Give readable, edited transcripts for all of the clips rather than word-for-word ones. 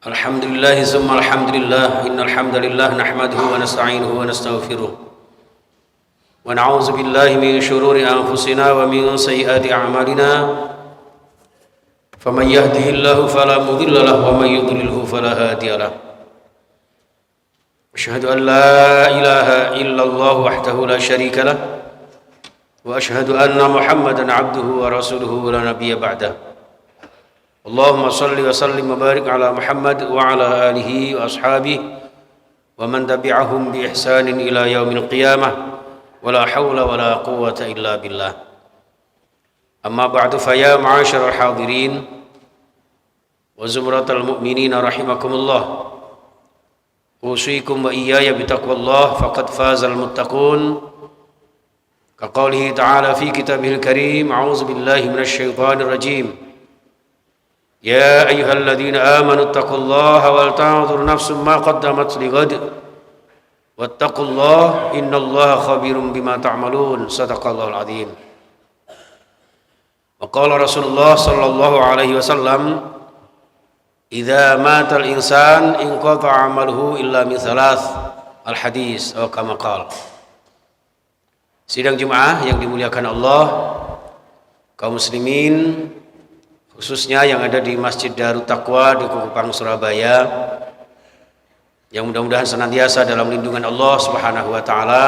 Alhamdulillah summa alhamdulillah innal hamdalillah nahmaduhu wa nasta'inuhu wa nastaghfiruh wa na'udzu billahi min shururi anfusina wa min sayyiati a'malina faman yahdihillahu fala mudilla lahu wa man yudlilhu fala hadiya lahu asyhadu an la ilaha illallah wahdahu la syarika lah wa asyhadu anna muhammadan abduhu wa rasuluhu la nabiyya ba'dahu. Allahumma salli wa sallim wa barik ala Muhammad wa ala alihi wa ashabihi wa man tabi'ahum bi ihsanin ila yaumil qiyamah wa la hawla wa la quwwata illa billah. Amma ba'du fa ya ma'asyiral hadirin wa zumratal mu'minina rahimakumullah. Usikum wa iyaya bi taqwallah faqad fazal muttaqun. Ka qaulihi ta'ala fi kitabihil karim, a'udzu billahi minasy syaithanir rajim. يا أيها الذين آمنوا اتقوا الله ولتنظر نفس ما قدمت لغد واتقوا الله إن الله خبير بما تعملون. صدق الله العظيم. وقال رسول الله صلى الله عليه وسلم إذا مات الإنسان انقطع عمله إلا من ثلاث. الحديث أو كما قال. Sidang Jumat yang dimuliakan Allah, kaum muslimin khususnya yang ada di Masjid Darut Taqwa di Kupang, Surabaya, yang mudah-mudahan senantiasa dalam lindungan Allah Subhanahu wa taala,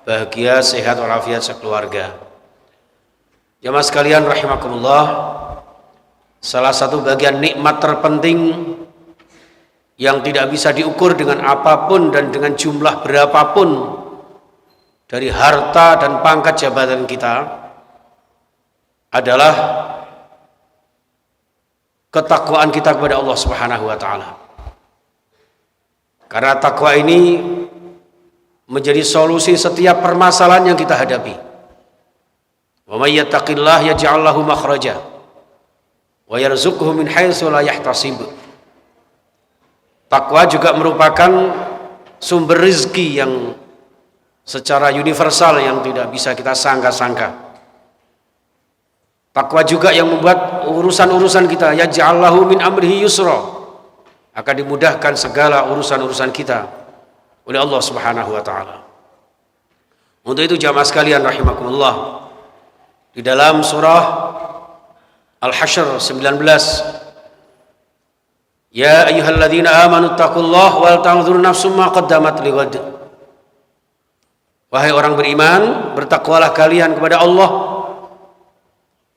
bahagia, sehat walafiat sekeluarga. Jamaah sekalian rahimakumullah, salah satu bagian nikmat terpenting yang tidak bisa diukur dengan apapun dan dengan jumlah berapapun dari harta dan pangkat jabatan kita adalah ketakwaan kita kepada Allah Subhanahu wa taala. Karena takwa ini menjadi solusi setiap permasalahan yang kita hadapi. Wa may yattaqillah yaj'al lahu makhraja wa yarzuqhu min haitsu la yahtasib. Takwa juga merupakan sumber rezeki yang secara universal yang tidak bisa kita sangka-sangka. Takwa juga yang membuat urusan-urusan kita yaj'allahu min amrihi yusra, akan dimudahkan segala urusan-urusan kita oleh Allah Subhanahu wa taala. Untuk itu jamaah sekalian rahimakumullah, di dalam surah Al-Hasyr 19, ya ayyuhalladzina amanu taqullaha wal tanzur nafsum ma qaddamat lighad. Wahai orang beriman, bertakwalah kalian kepada Allah.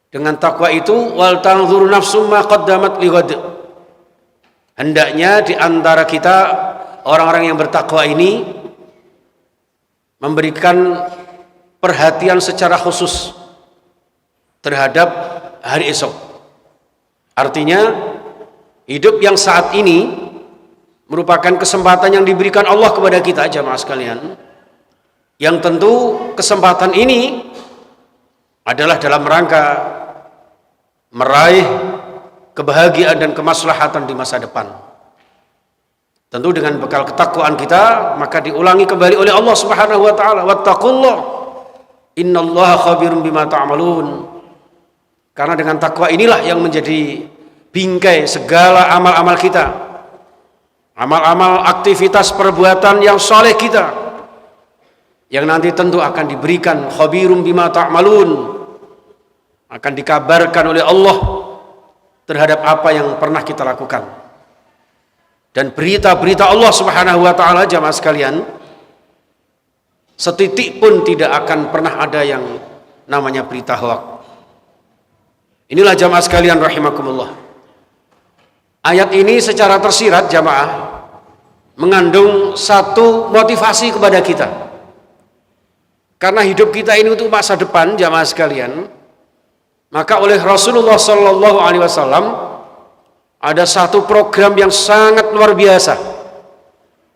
Dengan takwa itu wal tanzur nafsum ma qaddamat lighad. Hendaknya di antara kita orang-orang yang bertakwa ini memberikan perhatian secara khusus terhadap hari esok. Artinya hidup yang saat ini merupakan kesempatan yang diberikan Allah kepada kita jamaah sekalian. Yang tentu kesempatan ini adalah dalam rangka meraih kebahagiaan dan kemaslahatan di masa depan. Tentu dengan bekal ketakwaan kita, maka diulangi kembali oleh Allah Subhanahu wa taala, wattaqullah innallaha khabirum bima ta'malun. Karena dengan takwa inilah yang menjadi bingkai segala amal-amal kita. Amal-amal aktivitas perbuatan yang saleh kita, yang nanti tentu akan diberikan khabirum bima ta'malun, akan dikabarkan oleh Allah terhadap apa yang pernah kita lakukan. Dan berita-berita Allah Subhanahu wa taala jamaah sekalian, setitik pun tidak akan pernah ada yang namanya berita hoak. Inilah jamaah sekalian rahimakumullah. Ayat ini secara tersirat jamaah mengandung satu motivasi kepada kita. Karena hidup kita ini untuk masa depan jamaah sekalian, maka oleh Rasulullah Sallallahu Alaihi Wasallam ada satu program yang sangat luar biasa.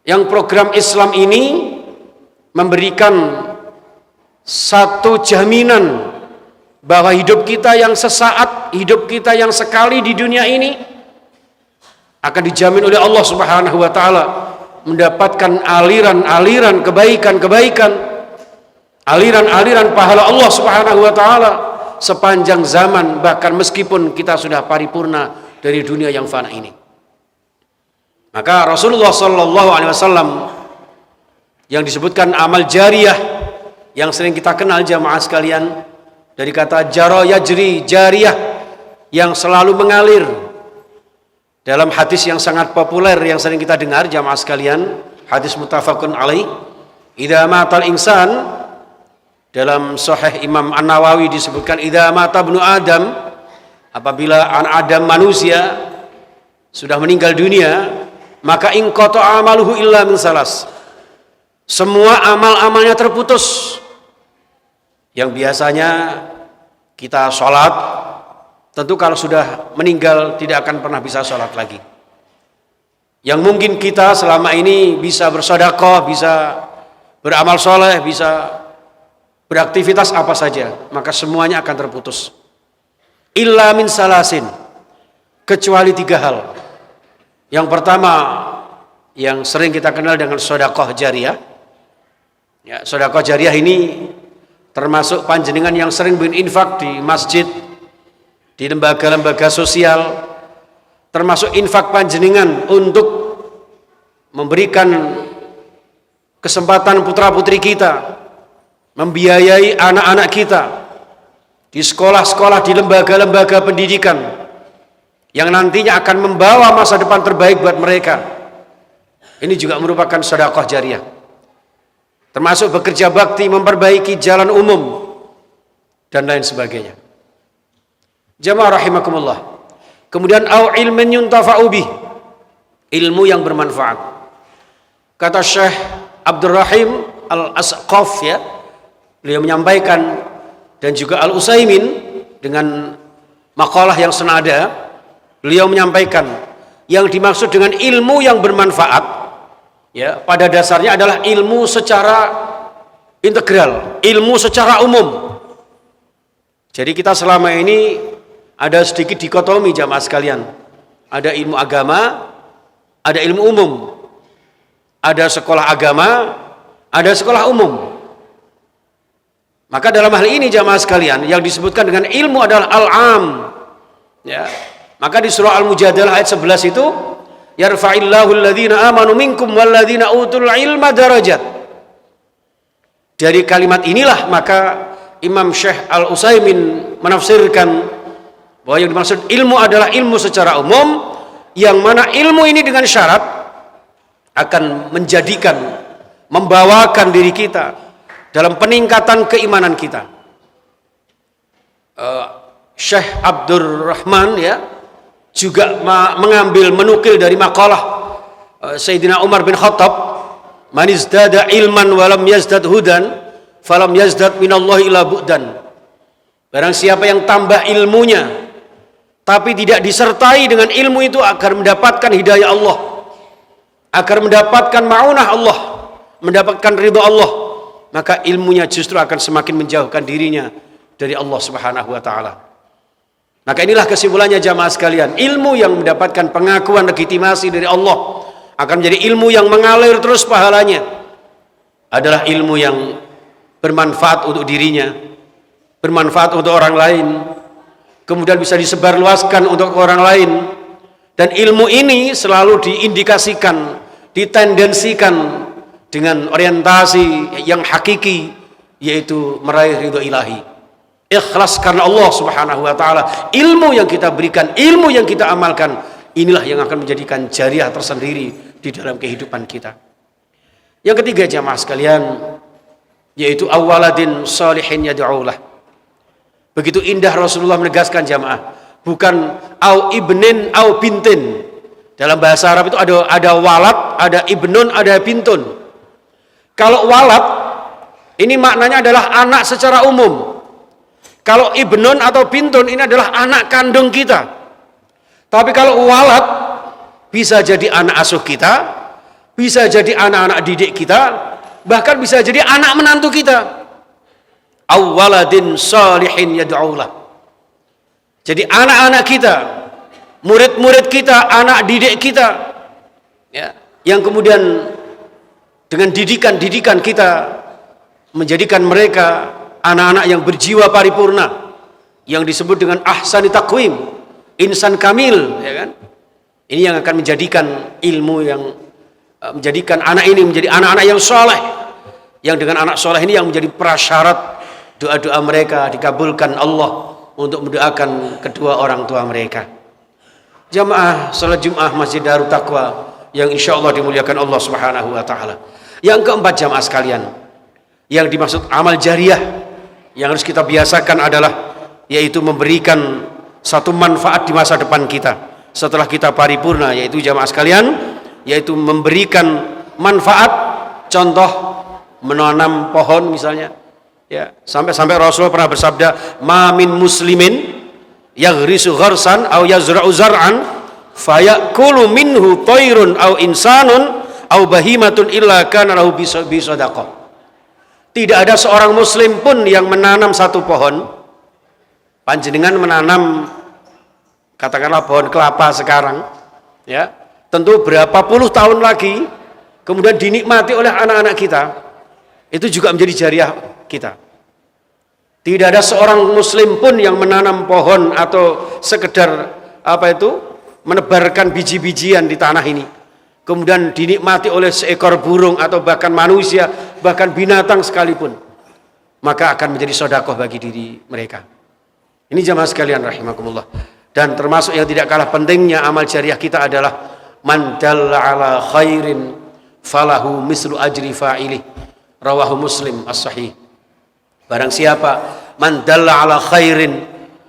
Yang program Islam ini memberikan satu jaminan bahwa hidup kita yang sesaat, hidup kita yang sekali di dunia ini akan dijamin oleh Allah Subhanahu wa taala mendapatkan aliran-aliran kebaikan-kebaikan, aliran-aliran pahala Allah Subhanahu wa taala sepanjang zaman, bahkan meskipun kita sudah paripurna dari dunia yang fana ini. Maka Rasulullah sallallahu alaihi wasallam yang disebutkan amal jariyah yang sering kita kenal jamaah sekalian dari kata jara yajri, jariyah yang selalu mengalir. Dalam hadis yang sangat populer yang sering kita dengar jamaah sekalian, hadis muttafaqun alaih, idza matal insan, dalam sahih Imam An-Nawawi disebutkan idza mata ibnu Adam, apabila anak Adam manusia sudah meninggal dunia, maka in qata'a amaluhu illa min salas, semua amal-amalnya terputus. Yang biasanya kita sholat, tentu kalau sudah meninggal tidak akan pernah bisa sholat lagi. Yang mungkin kita selama ini bisa bersedekah, bisa beramal soleh, bisa beraktivitas apa saja, maka semuanya akan terputus. Illa min salasin, kecuali 3 hal. Yang pertama yang sering kita kenal dengan sedekah jariyah. Ya, sedekah jariyah ini termasuk panjenengan yang sering berinfak di masjid, di lembaga-lembaga sosial, termasuk infak panjenengan untuk memberikan kesempatan putra-putri kita, membiayai anak-anak kita di sekolah-sekolah, di lembaga-lembaga pendidikan yang nantinya akan membawa masa depan terbaik buat mereka. Ini juga merupakan sedekah jariyah. Termasuk bekerja bakti, memperbaiki jalan umum dan lain sebagainya. Jamaah rahimakumullah. Kemudian au ilmin yuntafa'u bih, ilmu yang bermanfaat. Kata Syekh Abdurrahim Al-Asqaf, ya, beliau menyampaikan, dan juga Al-Utsaimin dengan makalah yang senada, beliau menyampaikan yang dimaksud dengan ilmu yang bermanfaat, ya, pada dasarnya adalah ilmu secara integral, ilmu secara umum. Jadi kita selama ini ada sedikit dikotomi jamaah sekalian. Ada ilmu agama, ada ilmu umum. Ada sekolah agama, ada sekolah umum. Maka dalam hal ini jamaah sekalian, yang disebutkan dengan ilmu adalah al-am. Ya. Maka di surah Al-Mujadalah ayat 11 itu, yarfa'illahu alladhina amanu minkum walladhina utul ilma darajat. Dari kalimat inilah maka Imam Syekh Al-Utsaimin menafsirkan bahwa yang dimaksud ilmu adalah ilmu secara umum, yang mana ilmu ini dengan syarat akan menjadikan, membawakan diri kita dalam peningkatan keimanan kita. Syekh Abdurrahman, ya, juga menukil dari makalah Sayyidina Umar bin Khattab, man izdada ilman walam yazdad hudan falam yazdad minallahi ila bu'dan. Barang siapa yang tambah ilmunya tapi tidak disertai dengan ilmu itu agar mendapatkan hidayah Allah, agar mendapatkan ma'unah Allah, mendapatkan ridha Allah, maka ilmunya justru akan semakin menjauhkan dirinya dari Allah Subhanahu wa taala. Maka inilah kesimpulannya jamaah sekalian, ilmu yang mendapatkan pengakuan legitimasi dari Allah akan menjadi ilmu yang mengalir terus pahalanya, adalah ilmu yang bermanfaat untuk dirinya, bermanfaat untuk orang lain, kemudian bisa disebarluaskan untuk orang lain. Dan ilmu ini selalu diindikasikan, ditendensikan dengan orientasi yang hakiki, yaitu meraih ridho ilahi, ikhlas karena Allah Subhanahu wa taala. Ilmu yang kita berikan, ilmu yang kita amalkan, inilah yang akan menjadikan jariyah tersendiri di dalam kehidupan kita. Yang ketiga jamaah sekalian, yaitu awaladin salihin yad'ulah. Begitu indah Rasulullah menegaskan jamaah, bukan au ibnin au bintin. Dalam bahasa Arab itu ada walad, ada ibnun, ada bintun. Kalau walad ini maknanya adalah anak secara umum. Kalau ibnun atau bintun ini adalah anak kandung kita. Tapi kalau walad bisa jadi anak asuh kita, bisa jadi anak-anak didik kita, bahkan bisa jadi anak menantu kita. Awaladin salihin yad'ulah. Jadi anak-anak kita, murid-murid kita, anak didik kita, ya, yang kemudian dengan didikan kita menjadikan mereka anak-anak yang berjiwa paripurna, yang disebut dengan ahsani taqwim, insan kamil, ya kan? Ini yang akan menjadikan ilmu yang menjadikan anak ini menjadi anak-anak yang soleh, yang dengan anak soleh ini yang menjadi prasyarat doa-doa mereka dikabulkan Allah untuk mendoakan kedua orang tua mereka. Jamaah salat Jumat Masjid Darut Taqwa yang insya Allah dimuliakan Allah Subhanahu wa Ta'ala. Yang keempat, jamaah sekalian, yang dimaksud amal jariah yang harus kita biasakan adalah yaitu memberikan satu manfaat di masa depan kita setelah kita paripurna, yaitu jamaah sekalian, yaitu memberikan manfaat. Contoh menanam pohon misalnya, ya, sampai Rasulullah pernah bersabda, ma min muslimin yaghrisu gharsan aw yazra'u zar'an fayakulu minhu tayrun aw insanun aw bahimatun illa kana lahu bi sadaqah. Tidak ada seorang muslim pun yang menanam satu pohon. Panjenengan menanam katakanlah pohon kelapa sekarang, ya, tentu berapa puluh tahun lagi kemudian dinikmati oleh anak-anak kita, itu juga menjadi jariah kita. Tidak ada seorang muslim pun yang menanam pohon atau sekedar menebarkan biji-bijian di tanah ini kemudian dinikmati oleh seekor burung atau bahkan manusia, bahkan binatang sekalipun, maka akan menjadi sedekah bagi diri mereka. Ini jamaah sekalian rahimakumullah. Dan termasuk yang tidak kalah pentingnya amal jariah kita adalah man dalla ala khairin falahu mislu ajri fa'ilih, rawahu Muslim as-sahih. Barang siapa man dalla ala khairin,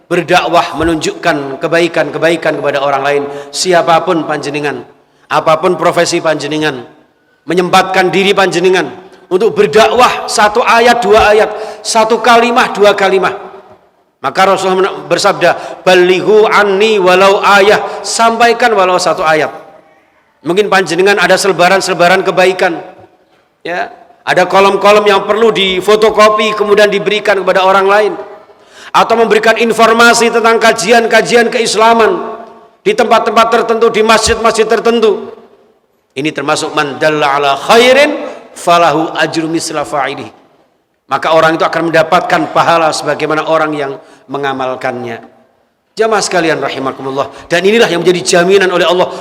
berdakwah menunjukkan kebaikan-kebaikan kepada orang lain, siapapun panjenengan, apapun profesi panjenengan, menyempatkan diri panjenengan untuk berdakwah satu ayat, dua ayat, satu kalimah, dua kalimah, maka Rasulullah bersabda, balighu anni walau ayah, sampaikan walau satu ayat. Mungkin panjenengan ada selebaran-selebaran kebaikan, ya, ada kolom-kolom yang perlu difotokopi kemudian diberikan kepada orang lain, atau memberikan informasi tentang kajian-kajian keislaman di tempat-tempat tertentu, di masjid-masjid tertentu. Ini termasuk man dalla ala khairin falahu ajru misla fa'ilih. Maka orang itu akan mendapatkan pahala sebagaimana orang yang mengamalkannya. Jamaah sekalian rahimakumullah, dan inilah yang menjadi jaminan oleh Allah,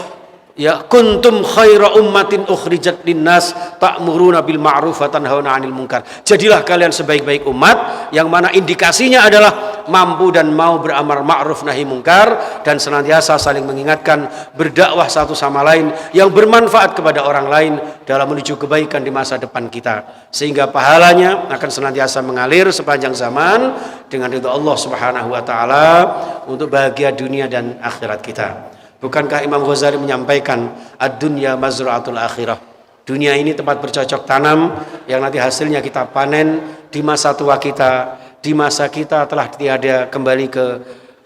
ya, kuntum khaira ummatin ukhrijat linnas ta'muruna bil ma'ruf wa tanhauna 'anil munkar. Jadilah kalian sebaik-baik umat yang mana indikasinya adalah mampu dan mau beramar ma'ruf nahi munkar dan senantiasa saling mengingatkan, berdakwah satu sama lain yang bermanfaat kepada orang lain dalam menuju kebaikan di masa depan kita, sehingga pahalanya akan senantiasa mengalir sepanjang zaman dengan ridha Allah Subhanahu wa taala untuk bahagia dunia dan akhirat kita. Bukankah Imam Ghazali menyampaikan ad-dunya mazra'atul akhirah, dunia ini tempat bercocok tanam yang nanti hasilnya kita panen di masa tua kita, di masa kita telah tiada kembali ke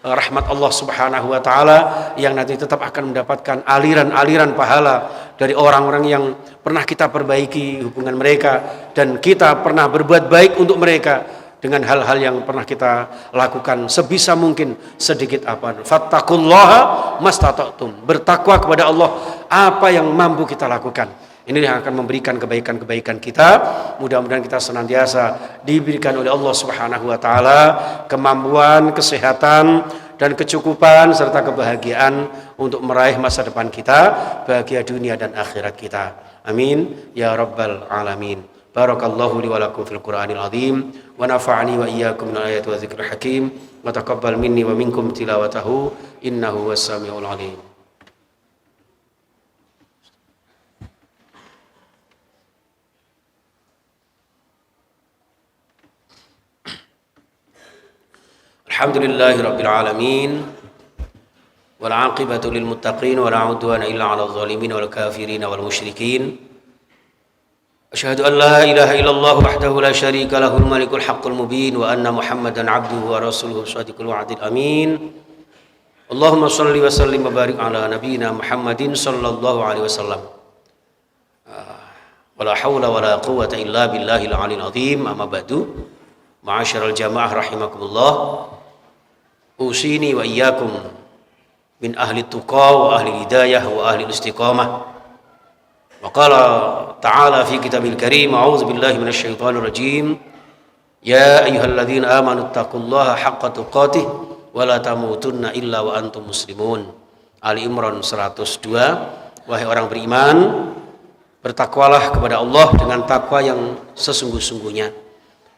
rahmat Allah Subhanahu wa taala, yang nanti tetap akan mendapatkan aliran-aliran pahala dari orang-orang yang pernah kita perbaiki hubungan mereka dan kita pernah berbuat baik untuk mereka dengan hal-hal yang pernah kita lakukan sebisa mungkin, sedikit apa. Fattaqullaha mastata'tum, bertakwa kepada Allah apa yang mampu kita lakukan. Ini yang akan memberikan kebaikan-kebaikan kita. Mudah-mudahan kita senantiasa diberikan oleh Allah Subhanahu wa taala kemampuan, kesehatan dan kecukupan serta kebahagiaan untuk meraih masa depan kita, bahagia dunia dan akhirat kita. Amin ya rabbal alamin. Barakallahu li wa lakum fil Qur'anil azim wa nafa'ani wa iyyakum min ayati wa dzikril hakim wa taqabbal minni wa minkum tilawatahu innahu was-sami'ul alim. Alhamdulillahi rabbil alamin wal 'aqibatu lil muttaqin wa la 'udwana illa 'alal zalimin wal kafirin wal musyrikin. Asyhadu an la ilaha illallah wahdahu la syarika lahul malikul haqqul mubin wa anna Muhammadan 'abduhu wa rasuluhu shadiqul wa'dil amin. Allahumma shalli wa sallim wa barik ala nabiyyina Muhammadin sallallahu alaihi wasallam. Wala haula wala quwwata illa billahil 'aliyil 'azim. Amma ba'du. Ma'asyiral jamaah rahimakumullah. Usini wa iyyakum min ahli tuqa wa ahli hidayah wa ahli istiqamah. Wa qala ta'ala fi kitabil karim, a'udzu billahi minasy syaithanir rajim. Ya ayyuhalladzina amanu taqullaha haqqa tuqatih wa la tamutunna illa wa antum muslimun. Ali Imran 102. Wahai orang beriman, bertakwalah kepada Allah dengan takwa yang sesungguh-sungguhnya.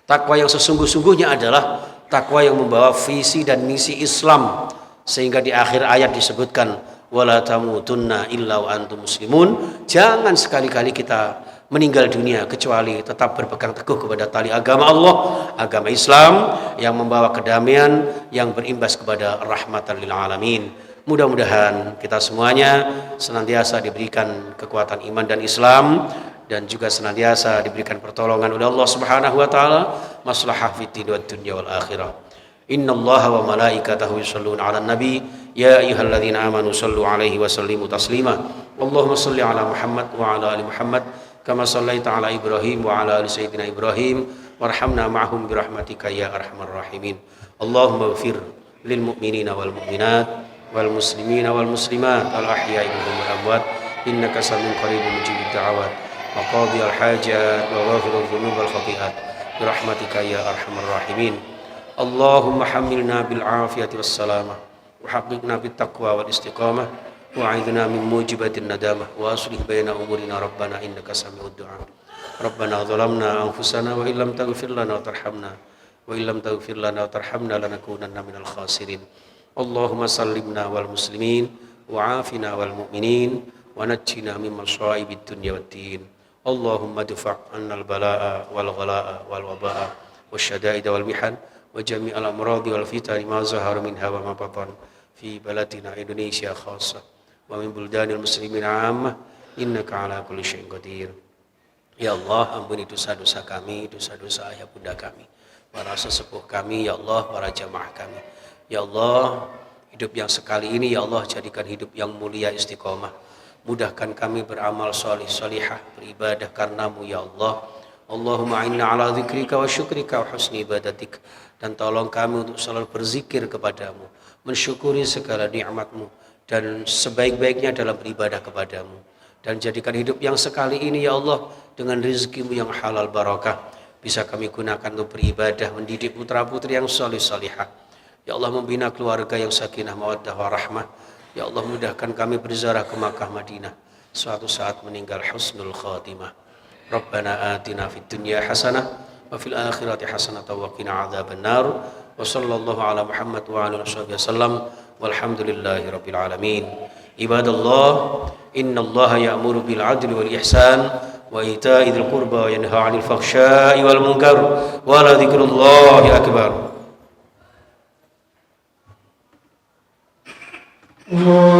Takwa yang sesungguh-sungguhnya adalah takwa yang membawa visi dan misi Islam, sehingga di akhir ayat disebutkan wala tamutunna illa wa antum muslimun. Jangan sekali-kali kita meninggal dunia kecuali tetap berpegang teguh kepada tali agama Allah, agama Islam yang membawa kedamaian yang berimbas kepada rahmatan lil alamin. Mudah-mudahan kita semuanya senantiasa diberikan kekuatan iman dan Islam, dan juga senantiasa diberikan pertolongan oleh Allah Subhanahu wa taala, maslahah fid dunya wal akhirah. Innallaha wa malaikatahu yusholluna 'alan nabi ya ayyuhalladzina amanu shallu 'alaihi wa sallimu taslima. Allahumma shalli 'ala Muhammad wa 'ala ali Muhammad kama shallaita 'ala Ibrahim wa 'ala ali sayyidina Ibrahim warhamna ma'hum birahmatika ya arhamar rahimin. Allahumma ighfir lil mu'minina wal mu'minat wal muslimina wal muslimat al ahya'i minhum wal amwat innaka samiun qaribun mujibud da'awat wa qadiyal hajat wa ghafirudz dzunub wal khati'at birahmatika ya arhamar rahimin. Allahumma hamilna bil afiyati was salamah wa haqiqna bit taqwa wal istiqamah wa a'idna min mujibatin nadamah wa aslih baina umurina rabbana innaka sami'ud du'a. Rabbana zalamna anfusana wa illam taghfir lana wa tarhamna wa illam taghfir lana wa tarhamna lanakunanna minal khasirin. Allahumma sallimna wal muslimin wa afina wal mu'minin wa najjina min masaibid dunya waddin. Allahumma dfa' anna al balaa wal ghalaa wal wabaa wasyada'ida wal mihan wa jami'al amradi wal fitani ma zahara minha wa ma batan fi baladina Indonesia khassah wa min buldanil muslimin 'ammah innaka 'ala kulli syai'in qadir. Ya Allah, ampuni dosa-dosa kami, dosa-dosa ayah bunda kami, para sesepuh kami, ya Allah, para jamaah kami. Ya Allah, hidup yang sekali ini ya Allah jadikan hidup yang mulia istiqomah. Mudahkan kami beramal sholih sholihah, beribadah karenamu ya Allah. Allahumma inna ala dzikrika wa syukrika wa husni ibadatik. Dan tolong kami untuk selalu berzikir kepadamu, mensyukuri segala nikmatmu, dan sebaik-baiknya dalam beribadah kepadamu. Dan jadikan hidup yang sekali ini ya Allah dengan rezekimu yang halal barakah bisa kami gunakan untuk beribadah, mendidik putra-putri yang sholih sholihah. Ya Allah, membina keluarga yang sakinah mawaddah warahmah. Ya Allah, mudahkan kami berziarah ke Makkah Madinah suatu saat meninggal husnul khatimah. Rabbana atina fid dunya hasanah wa fil akhirati hasanah wa qina adzabannar. Wa sallallahu ala Muhammad wa ala alihi wasallam walhamdulillahi rabbil alamin. Ibadallah, innallaha ya'muru bil 'adli wal ihsan wa ita'i dzil qurba wa yanha 'anil fakhsya'i wal munkar wa la dzikrullahi akbar.